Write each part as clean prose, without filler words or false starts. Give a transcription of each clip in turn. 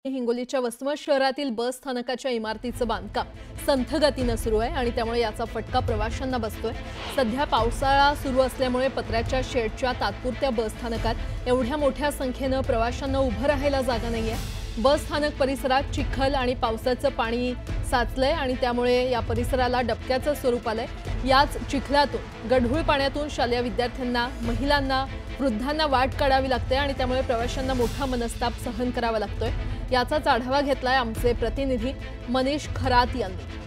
हिंगोलीच्या वसमत शहरातील बस स्थानकाच्या इमारतीचं बांधकाम संथ गतीने सुरू आहे आणि त्यामुळे याचा फटका प्रवाशांना बसतोय। सध्या पावसाळा सुरू असल्यामुळे पत्र्याच्या शेडच्या तात्पुरत्या बस स्थानकात एवढ्या मोठ्या संख्येने प्रवाशांना उभं राहायला जागा नाहीये। बस स्थानक परिसरात चिखल आणि पावसाचं पाणी साचलंय आणि त्यामुळे या परिसराला डबक्याचं स्वरूप आलंय। याच चिखलातून गढूळ पाण्यातून शालेय विद्यार्थ्यांना, महिलांना, वृद्धांना वाट काढावी लागते आणि त्यामुळे प्रवाशांना मोठा मनस्ताप सहन करावा लागतोय। याचाच आढावा घेतलाय आमचे प्रतिनिधी मनीष खरात यांनी।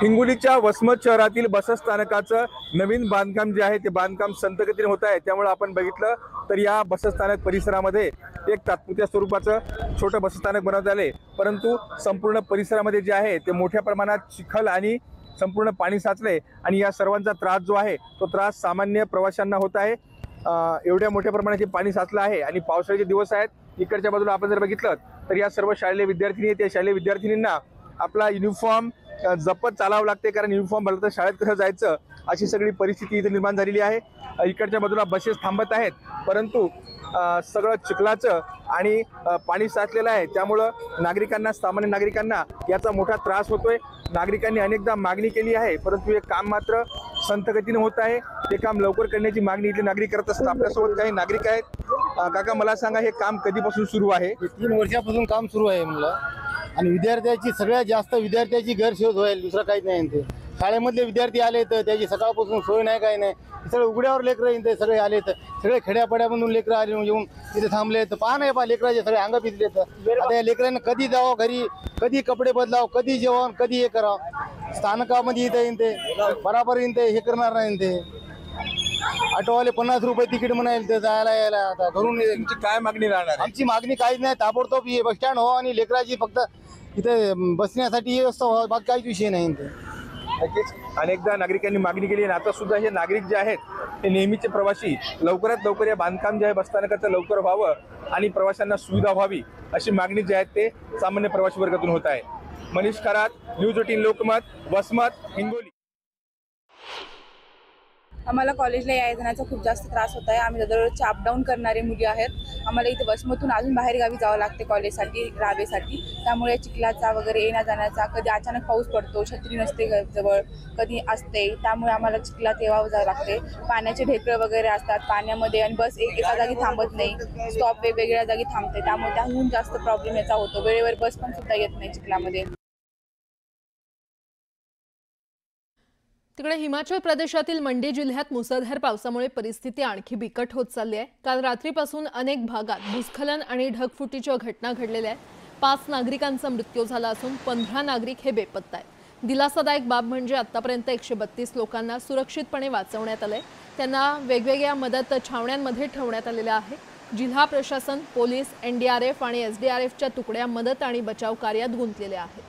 हिंगोलीच्या वसमत शहरातील बसस्थानकाचं नवीन बांधकाम जे आहे ते बांधकाम संथ गतीने होत आहे। त्यामुळे आपण बघितलं तर या बसस्थानक परिसरामध्ये एक तात्पुरत्या स्वरूपाचं छोटं बसस्थानक बनवण्यात आले, परंतु संपूर्ण परिसरामध्ये जे आहे ते मोठ्या प्रमाणात चिखल आणि संपूर्ण पाणी साचले आणि या सर्वांचा त्रास जो आहे तो त्रास सामान्य प्रवाशांना होत आहे। एवढ्या मोठ्या प्रमाणात पाणी साचलं आहे आणि पावसाळ्याचे दिवस आहेत। इकडच्या बाजूला आपण जर बघितलं तर या सर्व शालेय विद्यार्थिनी त्या शालेय विद्यार्थिनींना आपला युनिफॉर्म जपत चालावं लागते, कारण युनिफॉर्म भरलं तर शाळेत कसं जायचं अशी सगळी परिस्थिती इथे निर्माण झालेली आहे। इकडच्या बाजूला बसेस थांबत आहेत, परंतु सगळं चिखलाचं आणि पाणी साचलेलं आहे, त्यामुळं नागरिकांना, सामान्य नागरिकांना याचा मोठा त्रास होतोय। नागरिकांनी अनेकदा मागणी केली आहे, परंतु हे काम मात्र संथ गतीने होत आहे। हे काम लवकर करण्याची मागणी इथले नागरिक करत असतात। आपल्यासोबत काही नागरिक आहेत। काका, मला सांगा, हे काम कधीपासून सुरू आहे? 3 वर्षापासून काम सुरू आहे म्हणलं, आणि विद्यार्थ्याची सगळ्यात जास्त विद्यार्थ्याची गैरसोय होईल, दुसरं काहीच नाही। ते शाळेमधले विद्यार्थी आले तर त्याची सकाळपासून सोय नाही, काही नाही। सगळे उघड्यावर लेकरं येते, सगळे आले तर सगळे खेड्यापाड्यामधून लेकरं आले येऊन तिथे थांबले तर पहा नाही, लेकराचे सगळे अंग पिजले। तर आता या लेकरांना कधी जावं घरी, कधी कपडे बदलाव, कधी जेवण, कधी हे करावं। स्थानकामध्ये येते बराबर येते, हे करणार नाही ते। ऑटोवाले 50 रुपये तिकीट म्हणाल ते जायला यायला। आता घरून तुमची काय मागणी राहणार? आमची मागणी काहीच नाही, ताबडतोब हे बस स्टँड हो आणि लेकराची फक्त इथे बसण्यासाठी व्यवस्था हो, बाकी काहीच विषय नाही। नक्कीच अनेकदा नागरिकांनी मागणी केली आणि आता सुद्धा हे नागरिक जे आहेत ते नेहमीचे प्रवासी लवकरात लवकर या बांधकाम जे आहे बसस्थानकाचं लवकर व्हावं आणि प्रवाशांना सुविधा व्हावी अशी मागणी जी आहे ते सामान्य प्रवासी वर्गातून होत आहे। मनीष खरात, न्यूज 18 लोकमत, वसमत, हिंगोली। आम्हाला कॉलेजला यायचा खूप जास्त त्रास होत आहे। आम्ही दररोजचे अपडाऊन करणारे मुली आहेत। आम्हाला इथे वसमतून अजून बाहेर गावी जावं लागते कॉलेजसाठी, रावेसाठी। त्यामुळे चिखलाचा वगैरे येण्या जाण्याचा, कधी अचानक पाऊस पडतो, छत्री नसते जवळ, कधी असते, त्यामुळे आम्हाला चिखलात यावं जावं लागते। पाण्याचे ढेकळं वगैरे असतात पाण्यामध्ये आणि बस एका जागी थांबत नाही, स्टॉप वेगवेगळ्या जागी थांबते, त्यामुळे त्याहून जास्त प्रॉब्लेम याचा होतो। वेळेवर बस पण सुद्धा येत नाही चिखलामध्ये। तिकडे हिमाचल प्रदेशातील मंडी जिल्ह्यात मुसळधार पावसामुळे परिस्थिती आणखी बिकट होत चालली आहे। काल रात्रीपासून अनेक भागात भूस्खलन आणि ढगफुटीच्या घटना घडलेल्या आहेत। 5 नागरिकांचा मृत्यू झाला असून 15 नागरिक हे बेपत्ता आहेत। दिलासादायक बाब म्हणजे आतापर्यंत 132 लोकांना सुरक्षितपणे वाचवण्यात आले। त्यांना वेगवेगळ्या मदत छावण्यांमध्ये ठेवण्यात आलेले आहे। जिल्हा प्रशासन, पोलीस, NDRF आणि SDRFच्या तुकड्या मदत आणि बचाव कार्यात गुंतलेल्या आहेत।